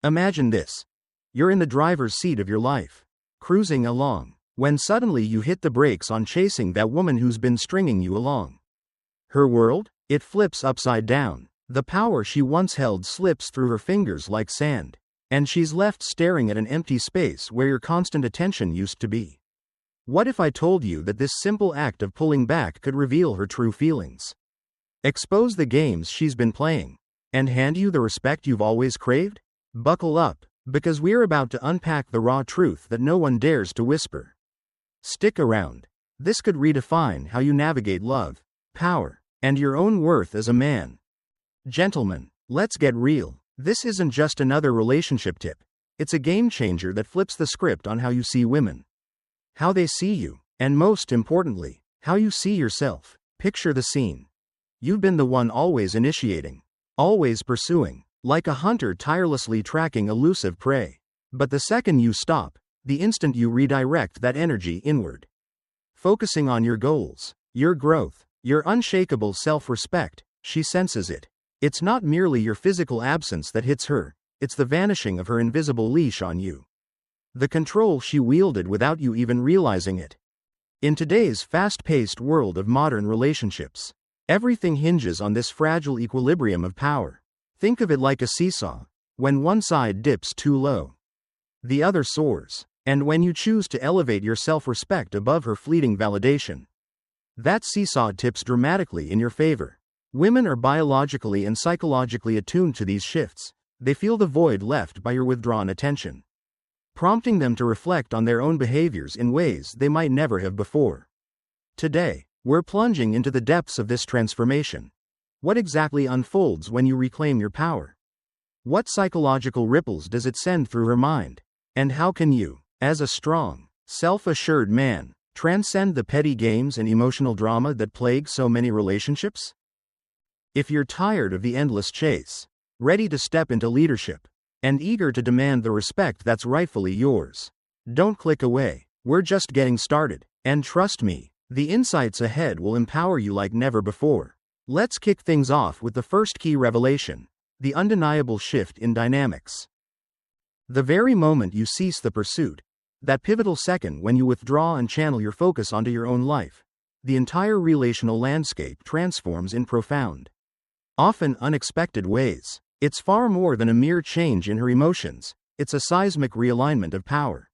Imagine this. You're in the driver's seat of your life, cruising along, when suddenly you hit the brakes on chasing that woman who's been stringing you along. Her world? It flips upside down. The power she once held slips through her fingers like sand, and she's left staring at an empty space where your constant attention used to be. What if I told you that this simple act of pulling back could reveal her true feelings? Expose the games she's been playing, and hand you the respect you've always craved? Buckle up, because we're about to unpack the raw truth that no one dares to whisper. Stick around. This could redefine how you navigate love, power, and your own worth as a man. Gentlemen, let's get real. This isn't just another relationship tip. It's a game changer that flips the script on how you see women, how they see you, and most importantly, how you see yourself. Picture the scene. You've been the one always initiating, always pursuing, like a hunter tirelessly tracking elusive prey. But the second you stop, the instant you redirect that energy inward, focusing on your goals, your growth, your unshakable self-respect, she senses it. It's not merely your physical absence that hits her, it's the vanishing of her invisible leash on you. The control she wielded without you even realizing it. In today's fast-paced world of modern relationships, everything hinges on this fragile equilibrium of power. Think of it like a seesaw. When one side dips too low, the other soars. And when you choose to elevate your self-respect above her fleeting validation, that seesaw tips dramatically in your favor. Women are biologically and psychologically attuned to these shifts. They feel the void left by your withdrawn attention, prompting them to reflect on their own behaviors in ways they might never have before. Today, we're plunging into the depths of this transformation. What exactly unfolds when you reclaim your power? What psychological ripples does it send through her mind? And how can you, as a strong, self-assured man, transcend the petty games and emotional drama that plague so many relationships? If you're tired of the endless chase, ready to step into leadership, and eager to demand the respect that's rightfully yours, don't click away. We're just getting started, and trust me, the insights ahead will empower you like never before. Let's kick things off with the first key revelation, the undeniable shift in dynamics. The very moment you cease the pursuit, that pivotal second when you withdraw and channel your focus onto your own life, the entire relational landscape transforms in profound, often unexpected ways. It's far more than a mere change in her emotions, it's a seismic realignment of power,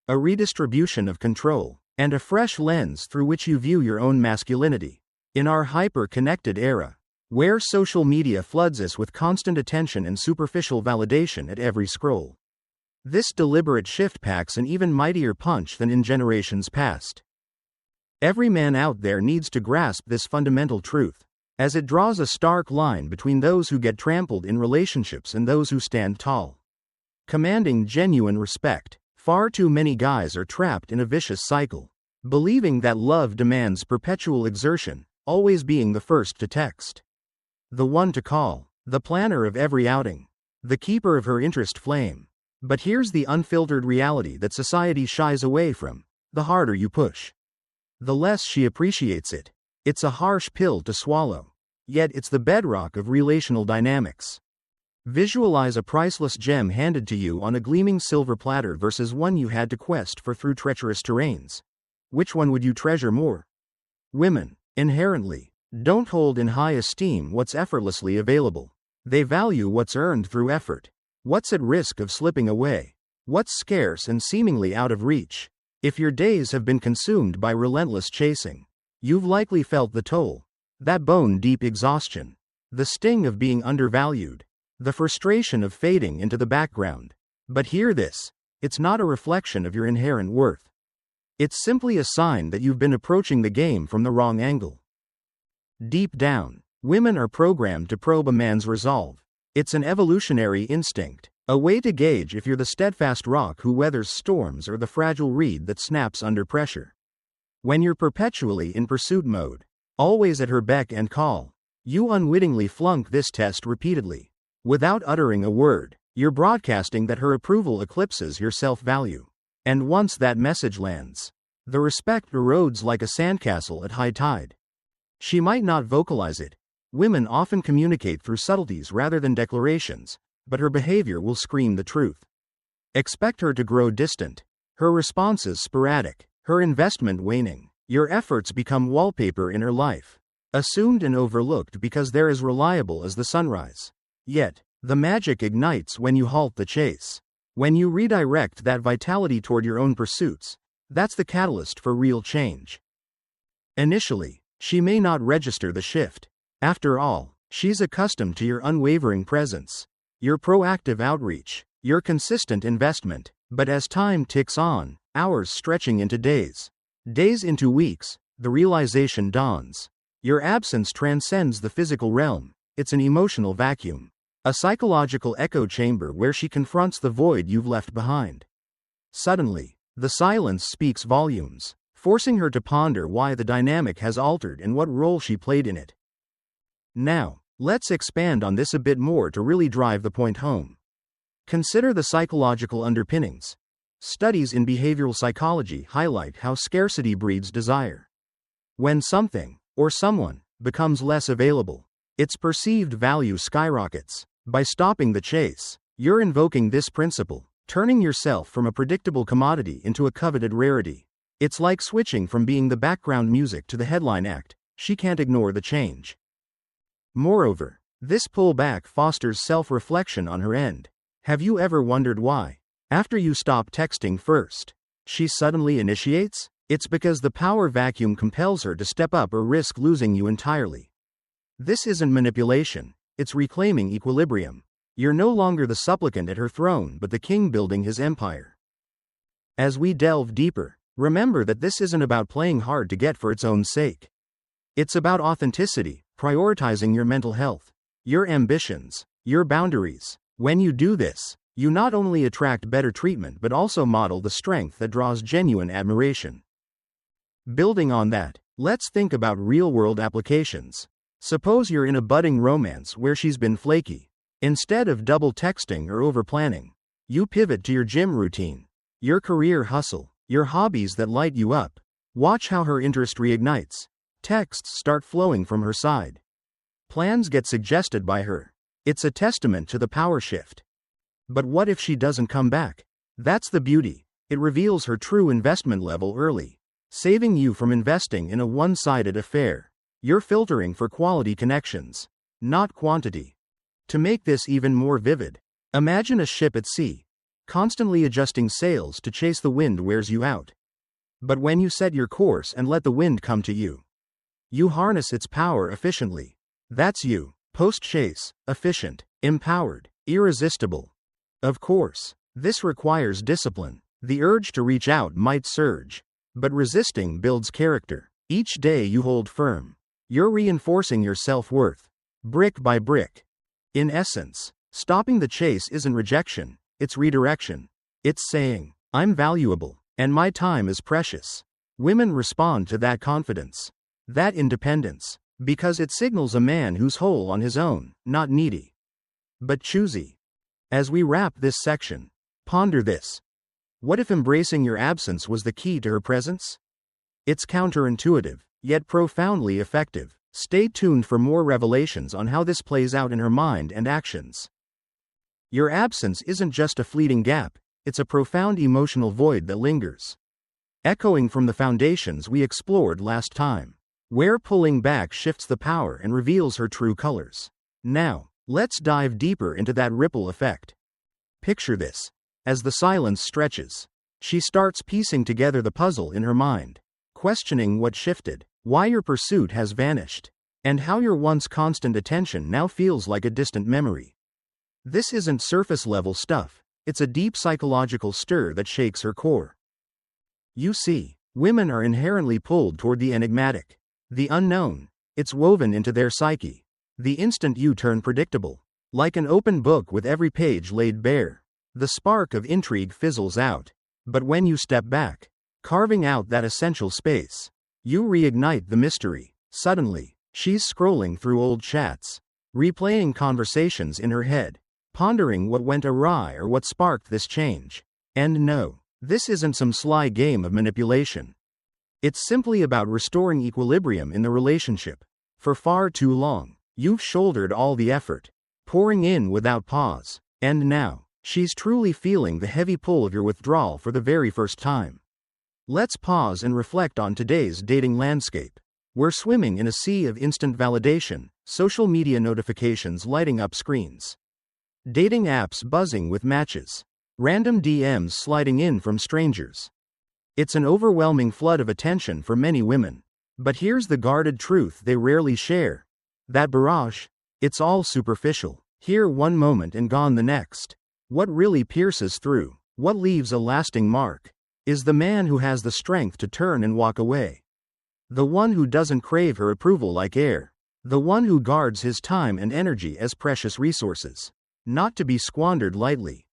a redistribution of control, and a fresh lens through which you view your own masculinity. In our hyper-connected era, where social media floods us with constant attention and superficial validation at every scroll, this deliberate shift packs an even mightier punch than in generations past. Every man out there needs to grasp this fundamental truth, as it draws a stark line between those who get trampled in relationships and those who stand tall, commanding genuine respect. Far too many guys are trapped in a vicious cycle, believing that love demands perpetual exertion, always being the first to text, the one to call, the planner of every outing, the keeper of her interest flame. But here's the unfiltered reality that society shies away from. The harder you push, the less she appreciates it. It's a harsh pill to swallow, yet it's the bedrock of relational dynamics. Visualize a priceless gem handed to you on a gleaming silver platter versus one you had to quest for through treacherous terrains. Which one would you treasure more? Women, inherently, don't hold in high esteem what's effortlessly available. They value what's earned through effort. What's at risk of slipping away? What's scarce and seemingly out of reach? If your days have been consumed by relentless chasing, you've likely felt the toll. That bone-deep exhaustion. The sting of being undervalued. The frustration of fading into the background. But hear this. It's not a reflection of your inherent worth. It's simply a sign that you've been approaching the game from the wrong angle. Deep down, women are programmed to probe a man's resolve. It's an evolutionary instinct, a way to gauge if you're the steadfast rock who weathers storms or the fragile reed that snaps under pressure. When you're perpetually in pursuit mode, always at her beck and call, you unwittingly flunk this test repeatedly. Without uttering a word, you're broadcasting that her approval eclipses your self-value. And once that message lands, the respect erodes like a sandcastle at high tide. She might not vocalize it. Women often communicate through subtleties rather than declarations, but her behavior will scream the truth. Expect her to grow distant, her responses sporadic, her investment waning. Your efforts become wallpaper in her life, assumed and overlooked because they're as reliable as the sunrise. Yet, the magic ignites when you halt the chase. When you redirect that vitality toward your own pursuits, that's the catalyst for real change. Initially, she may not register the shift. After all, she's accustomed to your unwavering presence, your proactive outreach, your consistent investment. But as time ticks on, hours stretching into days, days into weeks, the realization dawns. Your absence transcends the physical realm. It's an emotional vacuum, a psychological echo chamber where she confronts the void you've left behind. Suddenly, the silence speaks volumes, forcing her to ponder why the dynamic has altered and what role she played in it. Now, let's expand on this a bit more to really drive the point home. Consider the psychological underpinnings. Studies in behavioral psychology highlight how scarcity breeds desire. When something, or someone, becomes less available, its perceived value skyrockets. By stopping the chase, you're invoking this principle, turning yourself from a predictable commodity into a coveted rarity. It's like switching from being the background music to the headline act. She can't ignore the change. Moreover, this pullback fosters self-reflection on her end. Have you ever wondered why, after you stop texting first, she suddenly initiates? It's because the power vacuum compels her to step up or risk losing you entirely. This isn't manipulation, it's reclaiming equilibrium. You're no longer the supplicant at her throne but the king building his empire. As we delve deeper, remember that this isn't about playing hard to get for its own sake. It's about authenticity, prioritizing your mental health, your ambitions, your boundaries. When you do this, you not only attract better treatment but also model the strength that draws genuine admiration. Building on that, let's think about real-world applications. Suppose you're in a budding romance where she's been flaky. Instead of double texting or over-planning, you pivot to your gym routine, your career hustle, your hobbies that light you up. Watch how her interest reignites. Texts start flowing from her side. Plans get suggested by her. It's a testament to the power shift. But what if she doesn't come back? That's the beauty. It reveals her true investment level early, saving you from investing in a one-sided affair. You're filtering for quality connections, not quantity. To make this even more vivid, imagine a ship at sea, constantly adjusting sails to chase the wind wears you out. But when you set your course and let the wind come to you, you harness its power efficiently. That's you, post-chase, efficient, empowered, irresistible. Of course, this requires discipline. The urge to reach out might surge, but resisting builds character. Each day you hold firm, you're reinforcing your self-worth, brick by brick. In essence, stopping the chase isn't rejection, it's redirection. It's saying, I'm valuable, and my time is precious. Women respond to that confidence, that independence, because it signals a man who's whole on his own, not needy, but choosy. As we wrap this section, ponder this. What if embracing your absence was the key to her presence? It's counterintuitive, yet profoundly effective. Stay tuned for more revelations on how this plays out in her mind and actions. Your absence isn't just a fleeting gap, it's a profound emotional void that lingers, echoing from the foundations we explored last time, where pulling back shifts the power and reveals her true colors. Now, let's dive deeper into that ripple effect. Picture this. As the silence stretches, she starts piecing together the puzzle in her mind, questioning what shifted, why your pursuit has vanished, and how your once constant attention now feels like a distant memory. This isn't surface-level stuff, it's a deep psychological stir that shakes her core. You see, women are inherently pulled toward the enigmatic, the unknown. It's woven into their psyche. The instant you turn predictable, like an open book with every page laid bare, the spark of intrigue fizzles out. But when you step back, carving out that essential space, you reignite the mystery. Suddenly, she's scrolling through old chats, replaying conversations in her head, pondering what went awry or what sparked this change. And no, this isn't some sly game of manipulation. It's simply about restoring equilibrium in the relationship. For far too long, you've shouldered all the effort, pouring in without pause, And now, she's truly feeling the heavy pull of your withdrawal for the very first time. Let's pause and reflect on today's dating landscape. We're swimming in a sea of instant validation, social media notifications lighting up screens, dating apps buzzing with matches, random DMs sliding in from strangers. It's an overwhelming flood of attention for many women. But here's the guarded truth they rarely share. That barrage, it's all superficial. Here one moment and gone the next. What really pierces through, what leaves a lasting mark, is the man who has the strength to turn and walk away. The one who doesn't crave her approval like air. The one who guards his time and energy as precious resources, not to be squandered lightly.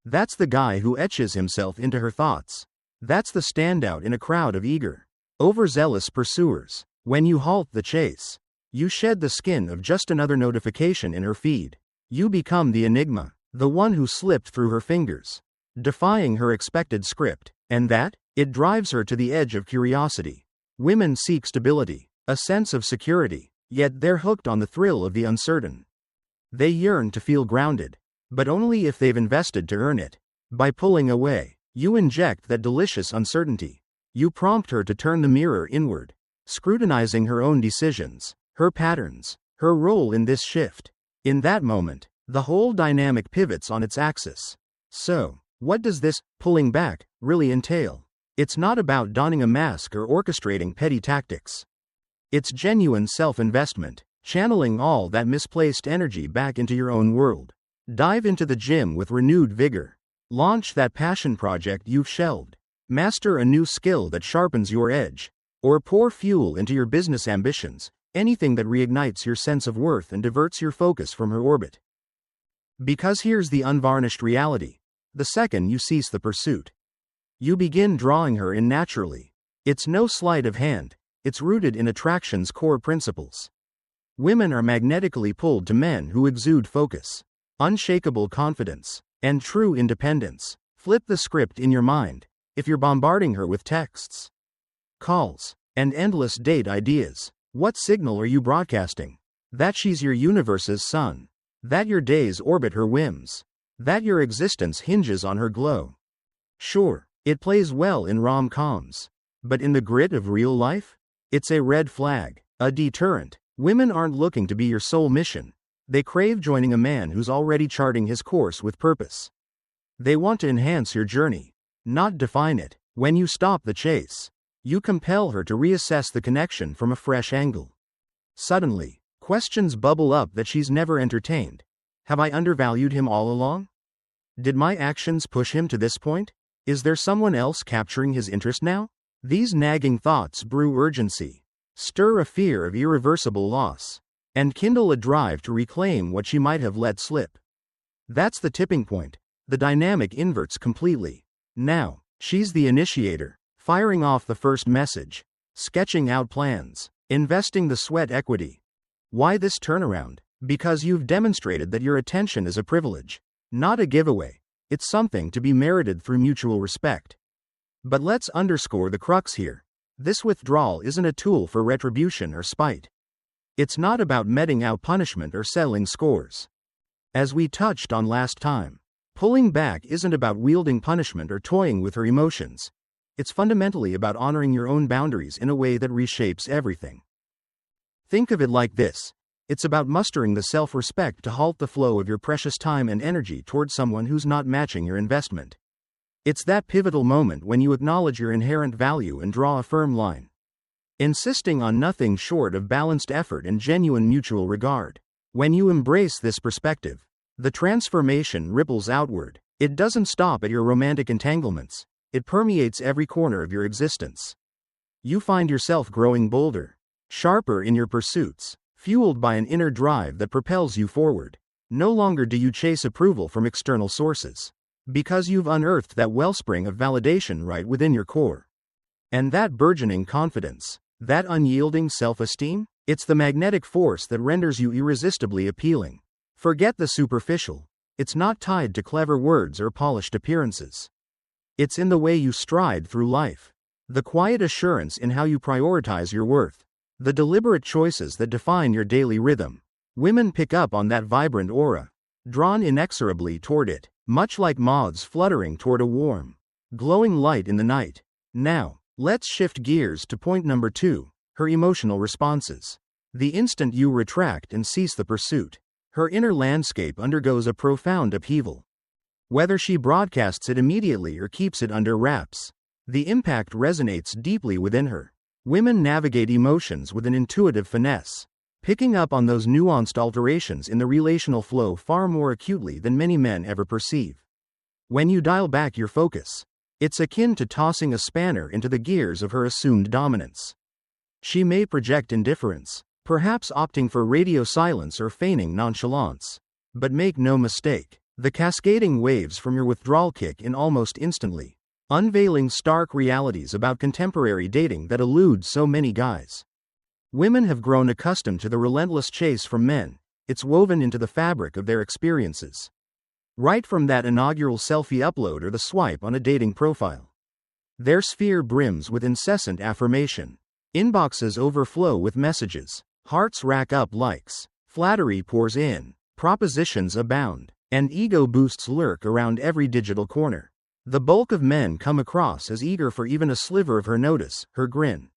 That's the guy who etches himself into her thoughts. That's the standout in a crowd of eager, overzealous pursuers. When you halt the chase, you shed the skin of just another notification in her feed. You become the enigma, the one who slipped through her fingers, defying her expected script. And that, it drives her to the edge of curiosity. Women seek stability, a sense of security, yet they're hooked on the thrill of the uncertain. They yearn to feel grounded, but only if they've invested to earn it. By pulling away, you inject that delicious uncertainty. You prompt her to turn the mirror inward, scrutinizing her own decisions, her patterns, her role in this shift. In that moment, the whole dynamic pivots on its axis. So, what does this pulling back really entail? It's not about donning a mask or orchestrating petty tactics. It's genuine self-investment, channeling all that misplaced energy back into your own world. Dive into the gym with renewed vigor. Launch that passion project you've shelved. Master a new skill that sharpens your edge. Or pour fuel into your business ambitions, anything that reignites your sense of worth and diverts your focus from her orbit. Because here's the unvarnished reality. The second you cease the pursuit, you begin drawing her in naturally. It's no sleight of hand, it's rooted in attraction's core principles. Women are magnetically pulled to men who exude focus, unshakable confidence, and true independence. Flip the script in your mind. If you're bombarding her with texts, calls, and endless date ideas, what signal are you broadcasting? That she's your universe's sun. That your days orbit her whims. That your existence hinges on her glow. Sure, it plays well in rom-coms. But in the grit of real life? It's a red flag, a deterrent. Women aren't looking to be your sole mission. They crave joining a man who's already charting his course with purpose. They want to enhance your journey, not define it. When you stop the chase, you compel her to reassess the connection from a fresh angle. Suddenly, questions bubble up that she's never entertained. Have I undervalued him all along? Did my actions push him to this point? Is there someone else capturing his interest now? These nagging thoughts brew urgency, stir a fear of irreversible loss, and kindle a drive to reclaim what she might have let slip. That's the tipping point. The dynamic inverts completely. Now, she's the initiator, firing off the first message, sketching out plans, investing the sweat equity. Why this turnaround? Because you've demonstrated that your attention is a privilege, not a giveaway. It's something to be merited through mutual respect. But let's underscore the crux here. This withdrawal isn't a tool for retribution or spite. It's not about meting out punishment or settling scores. As we touched on last time, pulling back isn't about wielding punishment or toying with her emotions. It's fundamentally about honoring your own boundaries in a way that reshapes everything. Think of it like this. It's about mustering the self-respect to halt the flow of your precious time and energy towards someone who's not matching your investment. It's that pivotal moment when you acknowledge your inherent value and draw a firm line, insisting on nothing short of balanced effort and genuine mutual regard. When you embrace this perspective, the transformation ripples outward. It doesn't stop at your romantic entanglements. It permeates every corner of your existence. You find yourself growing bolder, sharper in your pursuits, fueled by an inner drive that propels you forward. No longer do you chase approval from external sources, because you've unearthed that wellspring of validation right within your core. And that burgeoning confidence, that unyielding self-esteem, it's the magnetic force that renders you irresistibly appealing. Forget the superficial. It's not tied to clever words or polished appearances. It's in the way you stride through life, the quiet assurance in how you prioritize your worth, the deliberate choices that define your daily rhythm. Women pick up on that vibrant aura. drawn inexorably toward it, much like moths fluttering toward a warm, glowing light in the night. Now, let's shift gears to point number 2, her emotional responses. The instant you retract and cease the pursuit, her inner landscape undergoes a profound upheaval. Whether she broadcasts it immediately or keeps it under wraps, the impact resonates deeply within her. Women navigate emotions with an intuitive finesse, picking up on those nuanced alterations in the relational flow far more acutely than many men ever perceive. When you dial back your focus, it's akin to tossing a spanner into the gears of her assumed dominance. She may project indifference, perhaps opting for radio silence or feigning nonchalance. But make no mistake, the cascading waves from your withdrawal kick in almost instantly, unveiling stark realities about contemporary dating that elude so many guys. Women have grown accustomed to the relentless chase from men. It's woven into the fabric of their experiences. Right from that inaugural selfie upload or the swipe on a dating profile, their sphere brims with incessant affirmation. Inboxes overflow with messages, hearts rack up likes, flattery pours in, propositions abound, and ego boosts lurk around every digital corner. The bulk of men come across as eager for even a sliver of her notice, her grin,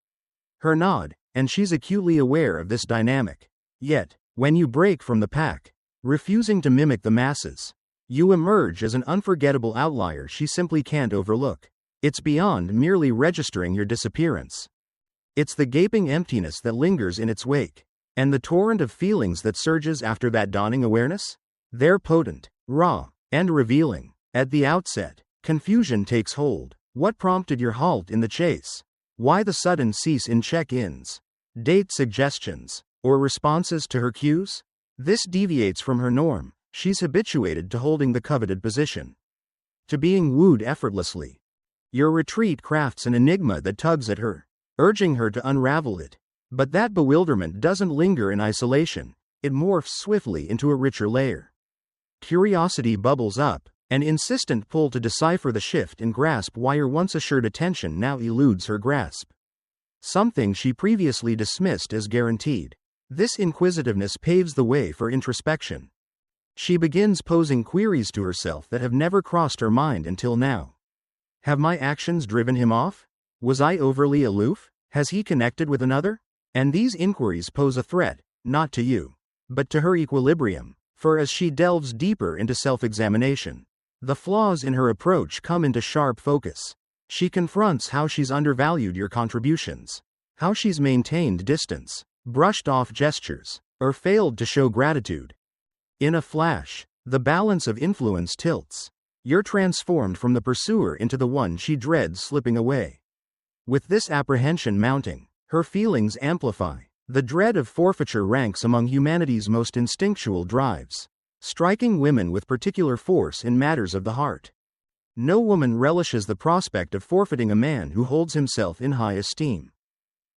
her nod, and she's acutely aware of this dynamic. Yet, when you break from the pack, refusing to mimic the masses, you emerge as an unforgettable outlier she simply can't overlook. It's beyond merely registering your disappearance. It's the gaping emptiness that lingers in its wake, and the torrent of feelings that surges after that dawning awareness. They're potent, raw, and revealing. At the outset, confusion takes hold. What prompted your halt in the chase? Why the sudden cease in check-ins, date suggestions, or responses to her cues? This deviates from her norm. She's habituated to holding the coveted position, to being wooed effortlessly. Your retreat crafts an enigma that tugs at her, urging her to unravel it. But that bewilderment doesn't linger in isolation. It morphs swiftly into a richer layer. Curiosity bubbles up, an insistent pull to decipher the shift and grasp why your once assured attention now eludes her grasp. Something she previously dismissed as guaranteed. This inquisitiveness paves the way for introspection. She begins posing queries to herself that have never crossed her mind until now. Have my actions driven him off? Was I overly aloof? Has he connected with another? And these inquiries pose a threat, not to you, but to her equilibrium. For as she delves deeper into self-examination, the flaws in her approach come into sharp focus. She confronts how she's undervalued your contributions, how she's maintained distance, brushed off gestures, or failed to show gratitude. In a flash, the balance of influence tilts. You're transformed from the pursuer into the one she dreads slipping away. With this apprehension mounting, her feelings amplify. The dread of forfeiture ranks among humanity's most instinctual drives, striking women with particular force in matters of the heart. No woman relishes the prospect of forfeiting a man who holds himself in high esteem.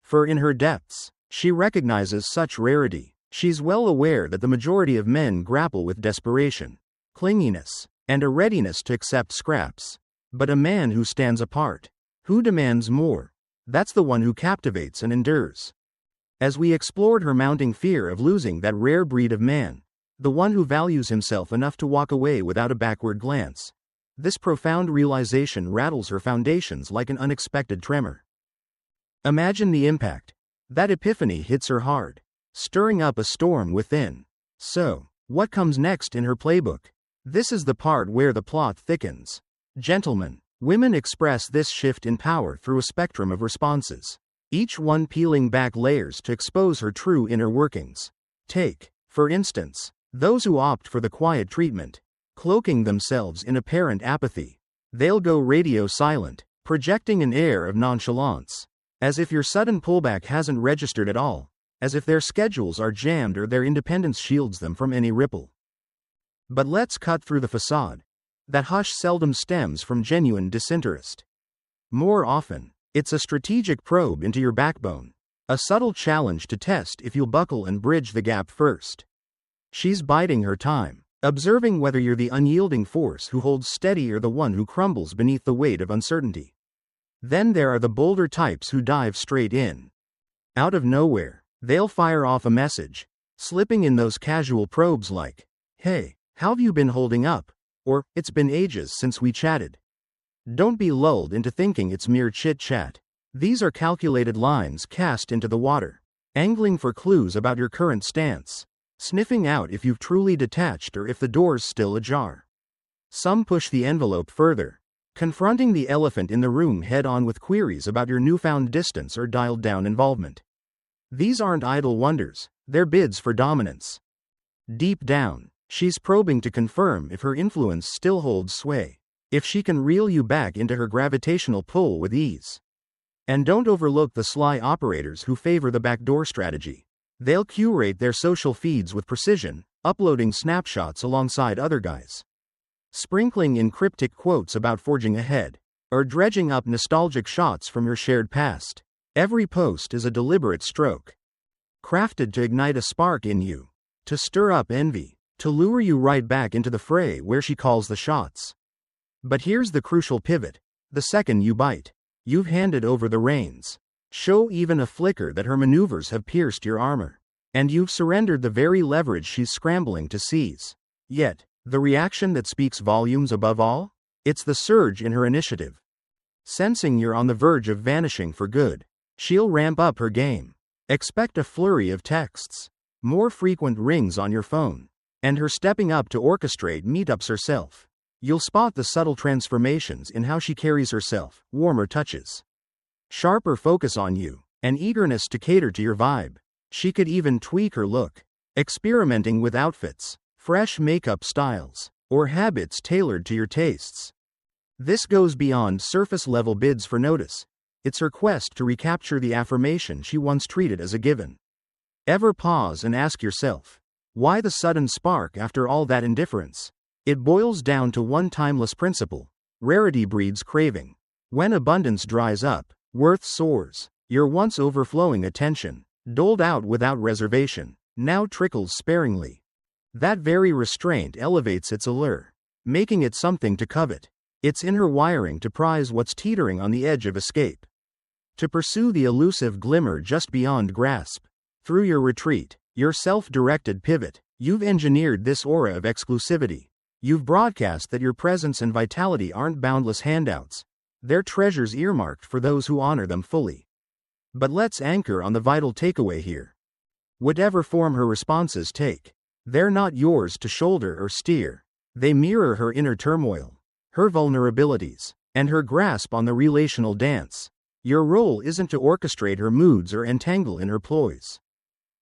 For in her depths, she recognizes such rarity. She's well aware that the majority of men grapple with desperation, clinginess, and a readiness to accept scraps. But a man who stands apart, who demands more, that's the one who captivates and endures. As we explored her mounting fear of losing that rare breed of man, the one who values himself enough to walk away without a backward glance, this profound realization rattles her foundations like an unexpected tremor. Imagine the impact. That epiphany hits her hard, stirring up a storm within. So, what comes next in her playbook? This is the part where the plot thickens. Gentlemen, women express this shift in power through a spectrum of responses, each one peeling back layers to expose her true inner workings. Take, for instance, those who opt for the quiet treatment, cloaking themselves in apparent apathy. They'll go radio silent, projecting an air of nonchalance, as if your sudden pullback hasn't registered at all, as if their schedules are jammed or their independence shields them from any ripple. But let's cut through the facade. That hush seldom stems from genuine disinterest. More often, it's a strategic probe into your backbone, a subtle challenge to test if you'll buckle and bridge the gap first. She's biding her time, observing whether you're the unyielding force who holds steady or the one who crumbles beneath the weight of uncertainty. Then there are the bolder types who dive straight in. Out of nowhere, they'll fire off a message, slipping in those casual probes like, "Hey, How've you been holding up? Or, it's been ages since we chatted. Don't be lulled into thinking it's mere chit-chat. These are calculated lines cast into the water, angling for clues about your current stance, sniffing out if you've truly detached or if the door's still ajar. Some push the envelope further, confronting the elephant in the room head-on with queries about your newfound distance or dialed-down involvement. These aren't idle wonders, they're bids for dominance. Deep down, she's probing to confirm if her influence still holds sway, if she can reel you back into her gravitational pull with ease. And don't overlook the sly operators who favor the backdoor strategy. They'll curate their social feeds with precision, uploading snapshots alongside other guys, sprinkling in cryptic quotes about forging ahead, or dredging up nostalgic shots from your shared past. Every post is a deliberate stroke, crafted to ignite a spark in you, to stir up envy, to lure you right back into the fray where she calls the shots. But here's the crucial pivot. The second you bite, you've handed over the reins. Show even a flicker that her maneuvers have pierced your armor, and you've surrendered the very leverage she's scrambling to seize. Yet, the reaction that speaks volumes above all? It's the surge in her initiative. Sensing you're on the verge of vanishing for good, she'll ramp up her game. Expect a flurry of texts, more frequent rings on your phone, and her stepping up to orchestrate meetups herself. You'll spot the subtle transformations in how she carries herself, warmer touches, sharper focus on you, an eagerness to cater to your vibe. She could even tweak her look, experimenting with outfits, fresh makeup styles, or habits tailored to your tastes. This goes beyond surface-level bids for notice. It's her quest to recapture the affirmation she once treated as a given. Ever pause and ask yourself, why the sudden spark after all that indifference? It boils down to one timeless principle: rarity breeds craving. When abundance dries up, worth soars. Your once overflowing attention, doled out without reservation, now trickles sparingly. That very restraint elevates its allure, making it something to covet. It's in her wiring to prize what's teetering on the edge of escape, to pursue the elusive glimmer just beyond grasp. Through your retreat, your self-directed pivot, you've engineered this aura of exclusivity. You've broadcast that your presence and vitality aren't boundless handouts. They're treasures earmarked for those who honor them fully. But let's anchor on the vital takeaway here. Whatever form her responses take, they're not yours to shoulder or steer. They mirror her inner turmoil, her vulnerabilities, and her grasp on the relational dance. Your role isn't to orchestrate her moods or entangle in her ploys.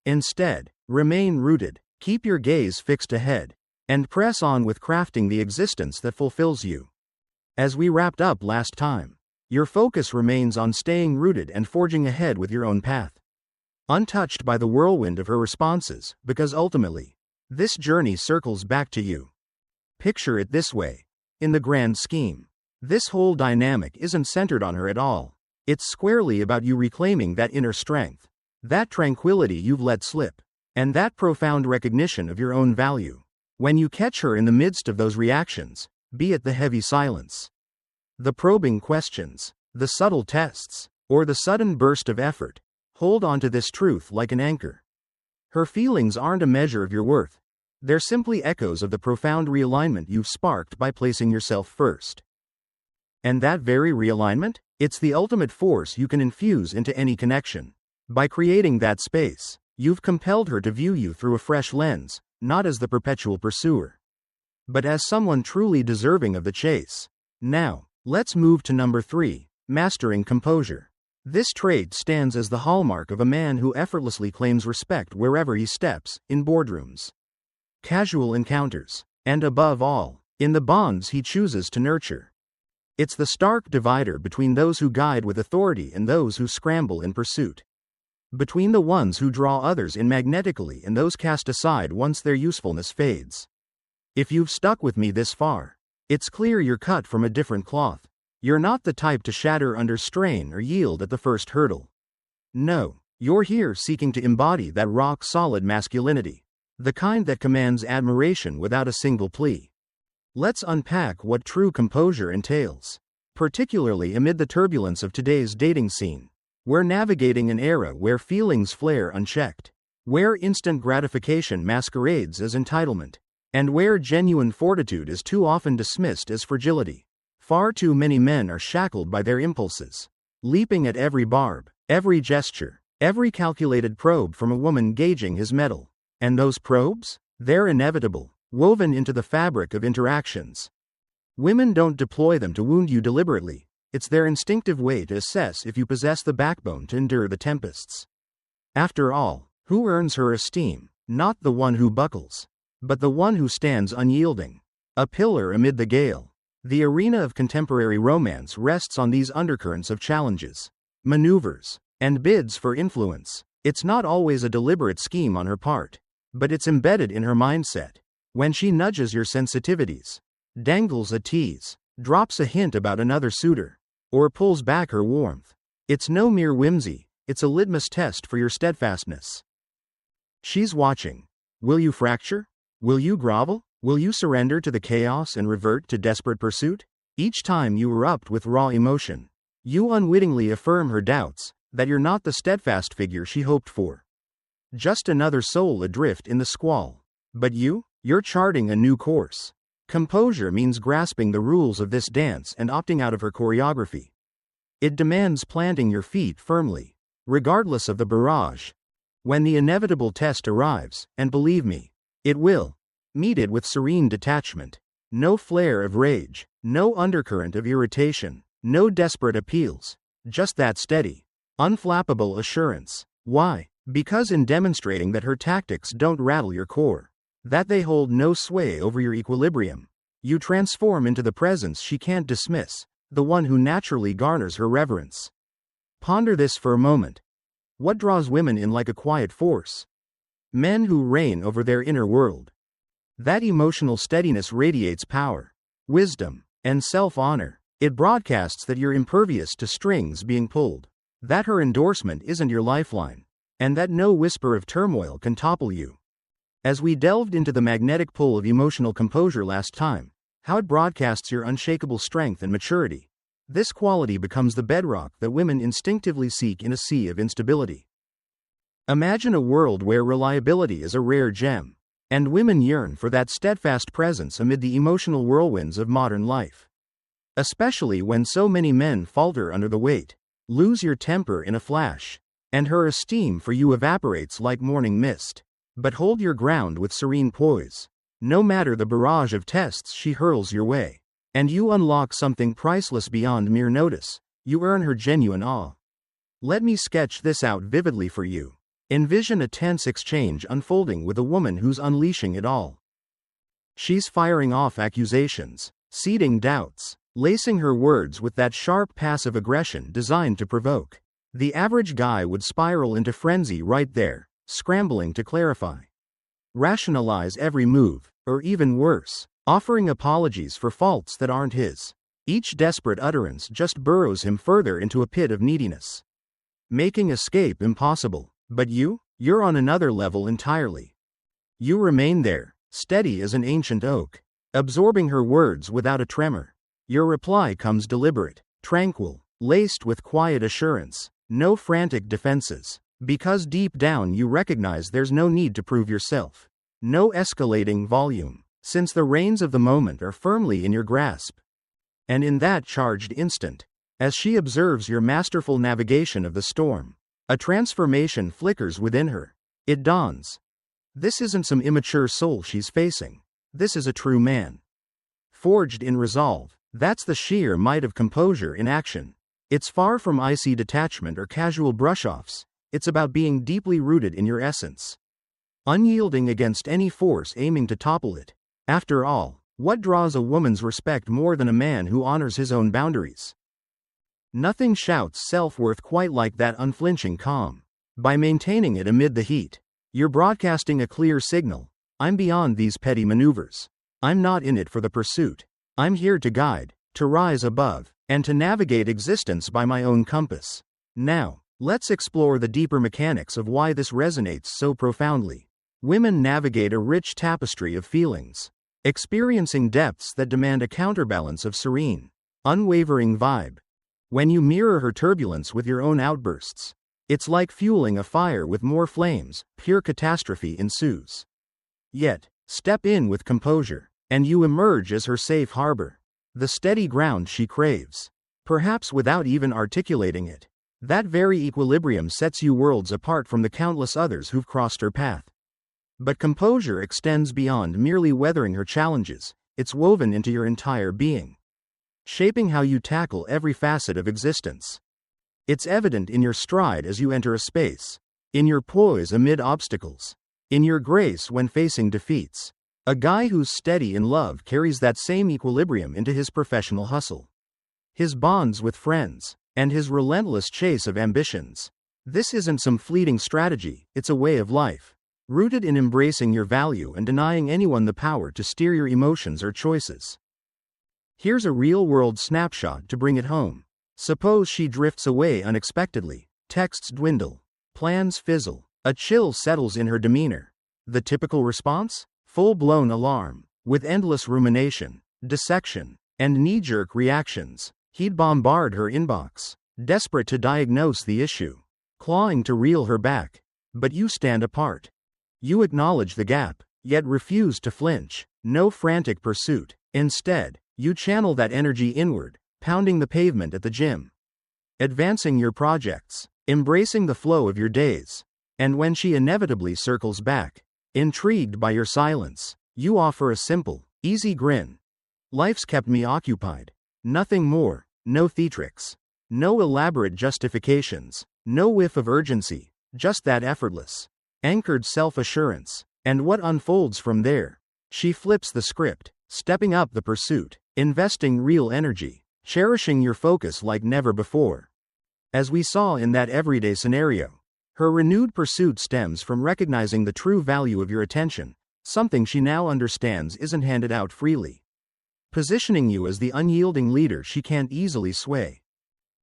Instead, remain rooted, keep your gaze fixed ahead, and press on with crafting the existence that fulfills you. As we wrapped up last time, your focus remains on staying rooted and forging ahead with your own path, untouched by the whirlwind of her responses, because ultimately, this journey circles back to you. Picture it this way. In the grand scheme, this whole dynamic isn't centered on her at all. It's squarely about you reclaiming that inner strength, that tranquility you've let slip, and that profound recognition of your own value. When you catch her in the midst of those reactions, be it the heavy silence, the probing questions, the subtle tests, or the sudden burst of effort, hold on to this truth like an anchor. Her feelings aren't a measure of your worth. They're simply echoes of the profound realignment you've sparked by placing yourself first. And that very realignment? It's the ultimate force you can infuse into any connection. By creating that space, you've compelled her to view you through a fresh lens, not as the perpetual pursuer, but as someone truly deserving of the chase. Now, let's move to number 3, mastering composure. This trait stands as the hallmark of a man who effortlessly claims respect wherever he steps, in boardrooms, casual encounters, and above all, in the bonds he chooses to nurture. It's the stark divider between those who guide with authority and those who scramble in pursuit, between the ones who draw others in magnetically and those cast aside once their usefulness fades. If you've stuck with me this far, it's clear you're cut from a different cloth. You're not the type to shatter under strain or yield at the first hurdle. No, you're here seeking to embody that rock-solid masculinity, the kind that commands admiration without a single plea. Let's unpack what true composure entails, particularly amid the turbulence of today's dating scene. We're navigating an era where feelings flare unchecked, where instant gratification masquerades as entitlement, and where genuine fortitude is too often dismissed as fragility. Far too many men are shackled by their impulses, leaping at every barb, every gesture, every calculated probe from a woman gauging his mettle. And those probes? They're inevitable, woven into the fabric of interactions. Women don't deploy them to wound you deliberately. It's their instinctive way to assess if you possess the backbone to endure the tempests. After all, who earns her esteem? Not the one who buckles, but the one who stands unyielding, a pillar amid the gale. The arena of contemporary romance rests on these undercurrents of challenges, maneuvers, and bids for influence. It's not always a deliberate scheme on her part, but it's embedded in her mindset. When she nudges your sensitivities, dangles a tease, drops a hint about another suitor, or pulls back her warmth, it's no mere whimsy, it's a litmus test for your steadfastness. She's watching. Will you fracture? Will you grovel? Will you surrender to the chaos and revert to desperate pursuit? Each time you erupt with raw emotion, you unwittingly affirm her doubts that you're not the steadfast figure she hoped for. Just another soul adrift in the squall. But you're charting a new course. Composure means grasping the rules of this dance and opting out of her choreography. It demands planting your feet firmly, regardless of the barrage. When the inevitable test arrives, and believe me, it will, meet it with serene detachment. No flare of rage, no undercurrent of irritation, no desperate appeals, just that steady, unflappable assurance. Why? Because in demonstrating that her tactics don't rattle your core, that they hold no sway over your equilibrium, you transform into the presence she can't dismiss, the one who naturally garners her reverence. Ponder this for a moment. What draws women in like a quiet force? Men who reign over their inner world. That emotional steadiness radiates power, wisdom, and self-honor. It broadcasts that you're impervious to strings being pulled, that her endorsement isn't your lifeline, and that no whisper of turmoil can topple you. As we delved into the magnetic pull of emotional composure last time, how it broadcasts your unshakable strength and maturity, this quality becomes the bedrock that women instinctively seek in a sea of instability. Imagine a world where reliability is a rare gem, and women yearn for that steadfast presence amid the emotional whirlwinds of modern life. Especially when so many men falter under the weight, lose your temper in a flash, and her esteem for you evaporates like morning mist. But hold your ground with serene poise, no matter the barrage of tests she hurls your way, and you unlock something priceless beyond mere notice. You earn her genuine awe. Let me sketch this out vividly for you. Envision a tense exchange unfolding with a woman who's unleashing it all. She's firing off accusations, seeding doubts, lacing her words with that sharp passive aggression designed to provoke. The average guy would spiral into frenzy right there, scrambling to clarify, rationalize every move, or even worse, offering apologies for faults that aren't his. Each desperate utterance just burrows him further into a pit of neediness, making escape impossible. But you're on another level entirely. You remain there, steady as an ancient oak, absorbing her words without a tremor. Your reply comes deliberate, tranquil, laced with quiet assurance, no frantic defenses, because deep down you recognize there's no need to prove yourself, no escalating volume, since the reins of the moment are firmly in your grasp. And in that charged instant, as she observes your masterful navigation of the storm, a transformation flickers within her. It dawns. This isn't some immature soul she's facing. This is a true man, forged in resolve. That's the sheer might of composure in action. It's far from icy detachment or casual brush-offs. It's about being deeply rooted in your essence, unyielding against any force aiming to topple it. After all, what draws a woman's respect more than a man who honors his own boundaries? Nothing shouts self-worth quite like that unflinching calm. By maintaining it amid the heat, you're broadcasting a clear signal. I'm beyond these petty maneuvers. I'm not in it for the pursuit. I'm here to guide, to rise above, and to navigate existence by my own compass. Now, let's explore the deeper mechanics of why this resonates so profoundly. Women navigate a rich tapestry of feelings, experiencing depths that demand a counterbalance of serene, unwavering vibe. When you mirror her turbulence with your own outbursts, it's like fueling a fire with more flames. Pure catastrophe ensues. Yet, Step in with composure, and you emerge as her safe harbor. The steady ground she craves. Perhaps without even articulating it. That very equilibrium sets you worlds apart from the countless others who've crossed her path. But composure extends beyond merely weathering her challenges, it's woven into your entire being, shaping how you tackle every facet of existence. It's evident in your stride as you enter a space, in your poise amid obstacles, in your grace when facing defeats. A guy who's steady in love carries that same equilibrium into his professional hustle, his bonds with friends, and his relentless chase of ambitions. This isn't some fleeting strategy, it's a way of life, rooted in embracing your value and denying anyone the power to steer your emotions or choices. Here's a real-world snapshot to bring it home. Suppose she drifts away unexpectedly, texts dwindle, plans fizzle, a chill settles in her demeanor. The typical response? Full-blown alarm, with endless rumination, dissection, and knee-jerk reactions. He'd bombard her inbox, desperate to diagnose the issue, clawing to reel her back. But you stand apart. You acknowledge the gap, yet refuse to flinch. No frantic pursuit. Instead, you channel that energy inward, pounding the pavement at the gym, advancing your projects, embracing the flow of your days. And when she inevitably circles back, intrigued by your silence, you offer a simple, easy grin. Life's kept me occupied. Nothing more, no theatrics, no elaborate justifications, no whiff of urgency, just that effortless, anchored self-assurance. And what unfolds from there? She flips the script, stepping up the pursuit, investing real energy, cherishing your focus like never before. As we saw in that everyday scenario, her renewed pursuit stems from recognizing the true value of your attention, something she now understands isn't handed out freely, positioning you as the unyielding leader she can't easily sway.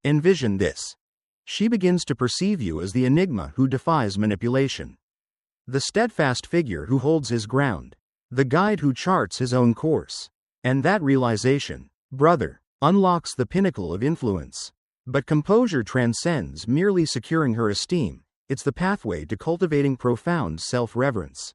Envision this. She begins to perceive you as the enigma who defies manipulation, the steadfast figure who holds his ground, the guide who charts his own course. And that realization, brother, unlocks the pinnacle of influence. But composure transcends merely securing her esteem. It's the pathway to cultivating profound self-reverence.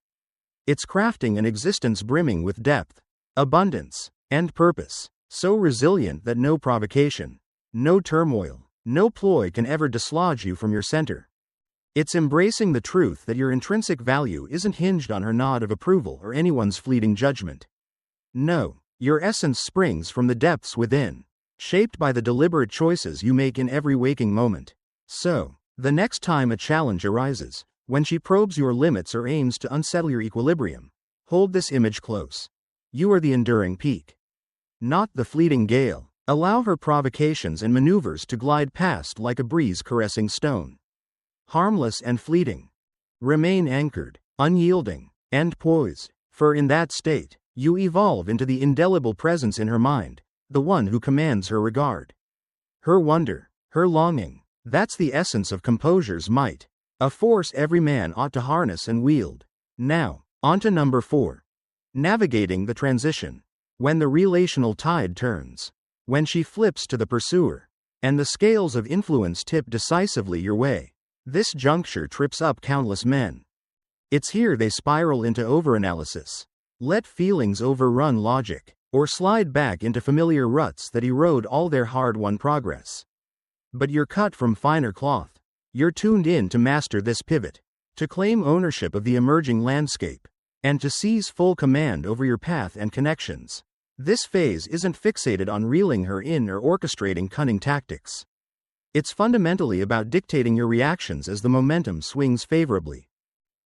It's crafting an existence brimming with depth, abundance, and purpose, so resilient that no provocation, no turmoil, no ploy can ever dislodge you from your center. It's embracing the truth that your intrinsic value isn't hinged on her nod of approval or anyone's fleeting judgment. No, your essence springs from the depths within, shaped by the deliberate choices you make in every waking moment. So, the next time a challenge arises, when she probes your limits or aims to unsettle your equilibrium, hold this image close. You are the enduring peak, not the fleeting gale. Allow her provocations and maneuvers to glide past like a breeze caressing stone. Harmless and fleeting. Remain anchored, unyielding, and poised, for in that state, you evolve into the indelible presence in her mind, the one who commands her regard, her wonder, her longing. That's the essence of composure's might, a force every man ought to harness and wield. Now, on to number 4. Navigating the transition. When the relational tide turns, when she flips to the pursuer, and the scales of influence tip decisively your way, this juncture trips up countless men. It's here they spiral into overanalysis, let feelings overrun logic, or slide back into familiar ruts that erode all their hard-won progress. But you're cut from finer cloth. You're tuned in to master this pivot, to claim ownership of the emerging landscape, and to seize full command over your path and connections. This phase isn't fixated on reeling her in or orchestrating cunning tactics. It's fundamentally about dictating your reactions as the momentum swings favorably.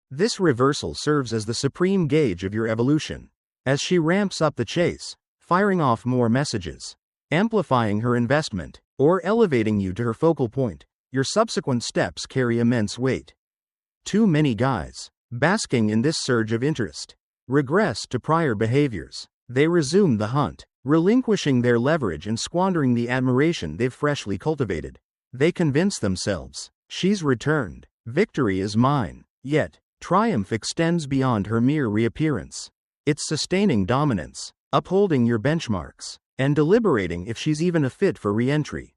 This reversal serves as the supreme gauge of your evolution. As she ramps up the chase, firing off more messages, amplifying her investment, or elevating you to her focal point, your subsequent steps carry immense weight. Too many guys, basking in this surge of interest, regress to prior behaviors. They resume the hunt, relinquishing their leverage and squandering the admiration they've freshly cultivated. They convince themselves, she's returned, victory is mine. Yet, triumph extends beyond her mere reappearance. It's sustaining dominance, upholding your benchmarks, and deliberating if she's even a fit for re-entry.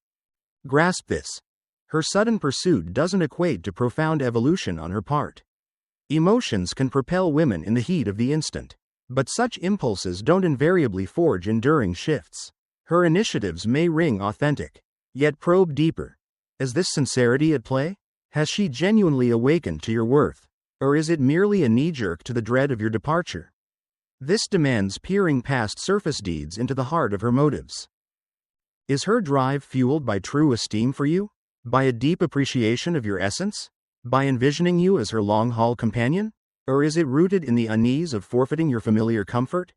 Grasp this. Her sudden pursuit doesn't equate to profound evolution on her part. Emotions can propel women in the heat of the instant. But such impulses don't invariably forge enduring shifts. Her initiatives may ring authentic, yet probe deeper. Is this sincerity at play? Has she genuinely awakened to your worth? Or is it merely a knee-jerk to the dread of your departure? This demands peering past surface deeds into the heart of her motives. Is her drive fueled by true esteem for you? By a deep appreciation of your essence? By envisioning you as her long-haul companion? Or is it rooted in the unease of forfeiting your familiar comfort?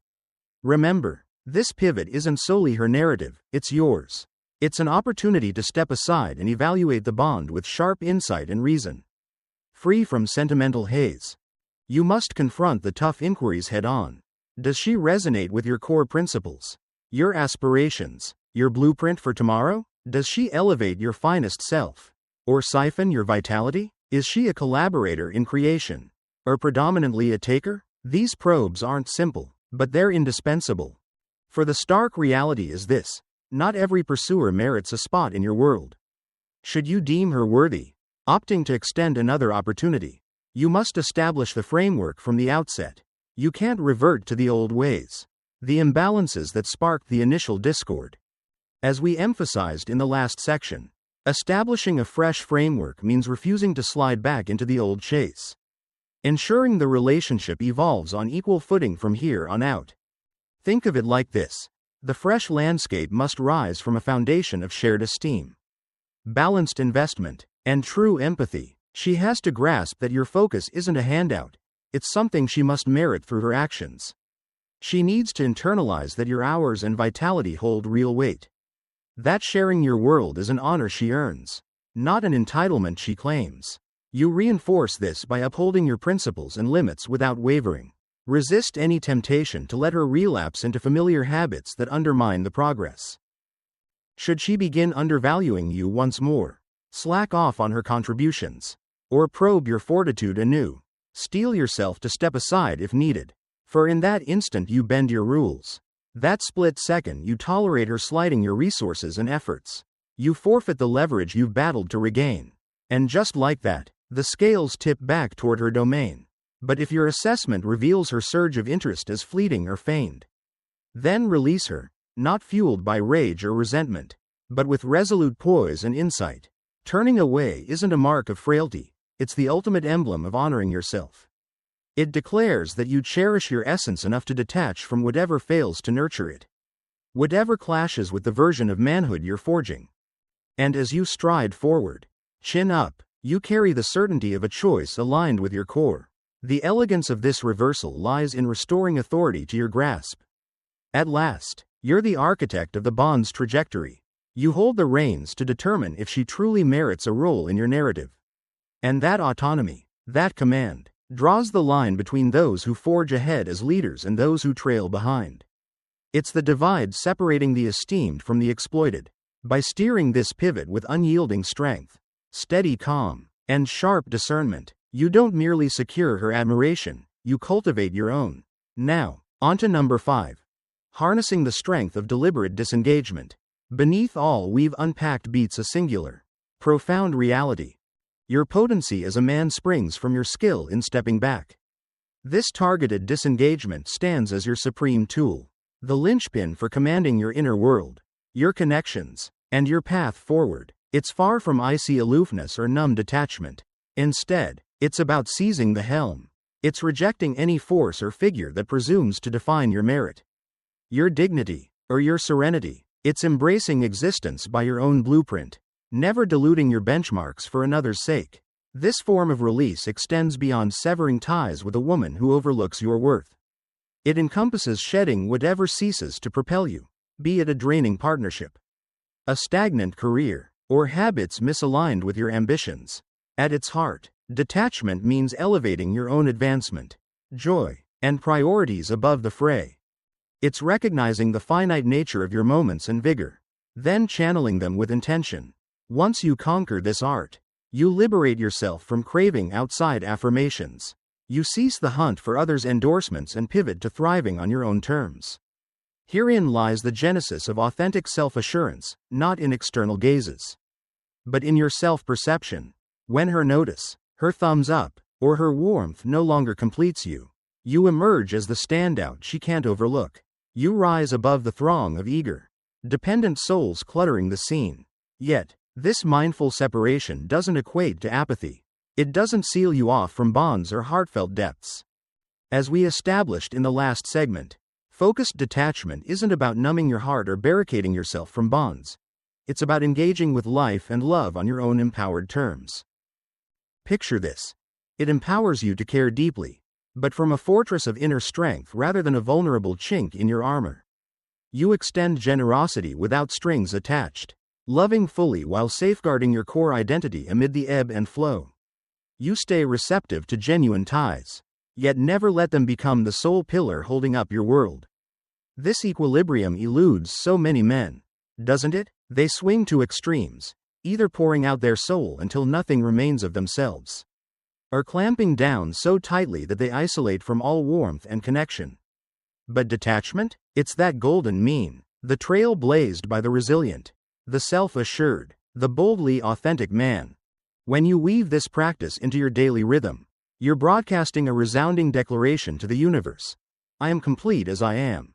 Remember, this pivot isn't solely her narrative, it's yours. It's an opportunity to step aside and evaluate the bond with sharp insight and reason. Free from sentimental haze. You must confront the tough inquiries head-on. Does she resonate with your core principles? Your aspirations? Your blueprint for tomorrow? Does she elevate your finest self? Or siphon your vitality? Is she a collaborator in creation? Or predominantly a taker? These probes aren't simple, but they're indispensable. For the stark reality is this: not every pursuer merits a spot in your world. Should you deem her worthy, opting to extend another opportunity, you must establish the framework from the outset. You can't revert to the old ways, the imbalances that sparked the initial discord. As we emphasized in the last section, establishing a fresh framework means refusing to slide back into the old chase, ensuring the relationship evolves on equal footing from here on out. Think of it like this: the fresh landscape must rise from a foundation of shared esteem, balanced investment, and true empathy. She has to grasp that your focus isn't a handout, it's something she must merit through her actions. She needs to internalize that your hours and vitality hold real weight. That sharing your world is an honor she earns, not an entitlement she claims. You reinforce this by upholding your principles and limits without wavering. Resist any temptation to let her relapse into familiar habits that undermine the progress. Should she begin undervaluing you once more, slack off on her contributions, or probe your fortitude anew, steel yourself to step aside if needed. For in that instant you bend your rules. That split second you tolerate her slighting your resources and efforts. You forfeit the leverage you've battled to regain. And just like that, the scales tip back toward her domain. But if your assessment reveals her surge of interest as fleeting or feigned, then release her, not fueled by rage or resentment, but with resolute poise and insight. Turning away isn't a mark of frailty, it's the ultimate emblem of honoring yourself. It declares that you cherish your essence enough to detach from whatever fails to nurture it, whatever clashes with the version of manhood you're forging. And as you stride forward, chin up, you carry the certainty of a choice aligned with your core. The elegance of this reversal lies in restoring authority to your grasp. At last, you're the architect of the bond's trajectory. You hold the reins to determine if she truly merits a role in your narrative. And that autonomy, that command, draws the line between those who forge ahead as leaders and those who trail behind. It's the divide separating the esteemed from the exploited. By steering this pivot with unyielding strength, steady calm, and sharp discernment, you don't merely secure her admiration, you cultivate your own. Now, on to number 5. Harnessing the strength of deliberate disengagement. Beneath all we've unpacked beats a singular, profound reality. Your potency as a man springs from your skill in stepping back. This targeted disengagement stands as your supreme tool, the linchpin for commanding your inner world, your connections, and your path forward. It's far from icy aloofness or numb detachment. Instead, it's about seizing the helm. It's rejecting any force or figure that presumes to define your merit, your dignity, or your serenity. It's embracing existence by your own blueprint, never diluting your benchmarks for another's sake. This form of release extends beyond severing ties with a woman who overlooks your worth. It encompasses shedding whatever ceases to propel you, be it a draining partnership, a stagnant career, or habits misaligned with your ambitions. At its heart, detachment means elevating your own advancement, joy, and priorities above the fray. It's recognizing the finite nature of your moments and vigor, then channeling them with intention. Once you conquer this art, you liberate yourself from craving outside affirmations. You cease the hunt for others' endorsements and pivot to thriving on your own terms. Herein lies the genesis of authentic self-assurance, not in external gazes, but in your self-perception. When her notice, her thumbs up, or her warmth no longer completes you, You emerge as the standout she can't overlook. You rise above the throng of eager, dependent souls cluttering the scene. Yet, this mindful separation doesn't equate to apathy. It doesn't seal you off from bonds or heartfelt depths. As we established in the last segment, focused detachment isn't about numbing your heart or barricading yourself from bonds. It's about engaging with life and love on your own empowered terms. Picture this. It empowers you to care deeply, but from a fortress of inner strength rather than a vulnerable chink in your armor. You extend generosity without strings attached, loving fully while safeguarding your core identity amid the ebb and flow. You stay receptive to genuine ties, yet never let them become the sole pillar holding up your world. This equilibrium eludes so many men, doesn't it? They swing to extremes, either pouring out their soul until nothing remains of themselves, or clamping down so tightly that they isolate from all warmth and connection. But detachment? It's that golden mean, the trail blazed by the resilient, the self-assured, the boldly authentic man. When you weave this practice into your daily rhythm, you're broadcasting a resounding declaration to the universe. I am complete as I am.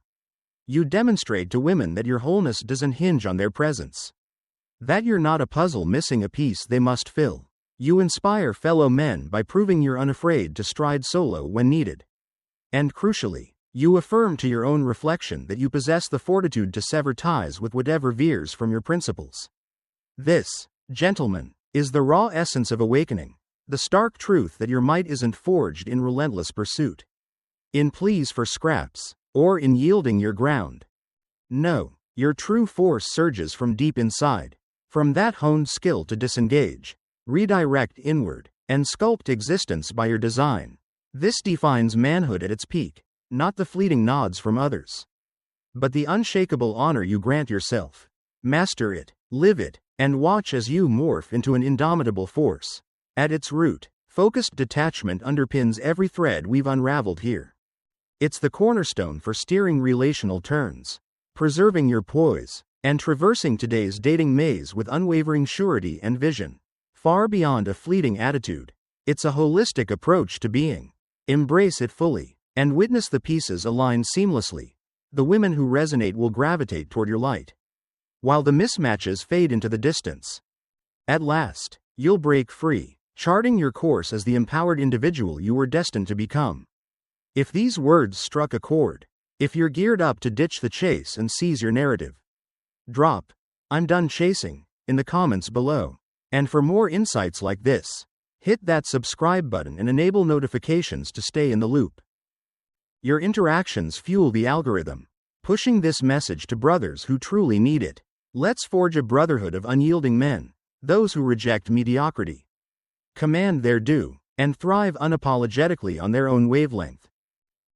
You demonstrate to women that your wholeness doesn't hinge on their presence. That you're not a puzzle missing a piece they must fill. You inspire fellow men by proving you're unafraid to stride solo when needed. And crucially, you affirm to your own reflection that you possess the fortitude to sever ties with whatever veers from your principles. This, gentlemen, is the raw essence of awakening, the stark truth that your might isn't forged in relentless pursuit, in pleas for scraps, or in yielding your ground. No, your true force surges from deep inside, from that honed skill to disengage, redirect inward, and sculpt existence by your design. This defines manhood at its peak, not the fleeting nods from others, but the unshakable honor you grant yourself. Master it, live it, and watch as you morph into an indomitable force. At its root, focused detachment underpins every thread we've unraveled here. It's the cornerstone for steering relational turns, preserving your poise, and traversing today's dating maze with unwavering surety and vision. Far beyond a fleeting attitude, it's a holistic approach to being. Embrace it fully, and witness the pieces align seamlessly. The women who resonate will gravitate toward your light, while the mismatches fade into the distance. At last, you'll break free, charting your course as the empowered individual you were destined to become. If these words struck a chord, if you're geared up to ditch the chase and seize your narrative, drop "I'm done chasing" in the comments below. And for more insights like this, hit that subscribe button and enable notifications to stay in the loop. Your interactions fuel the algorithm, pushing this message to brothers who truly need it. Let's forge a brotherhood of unyielding men, those who reject mediocrity, command their due, and thrive unapologetically on their own wavelength.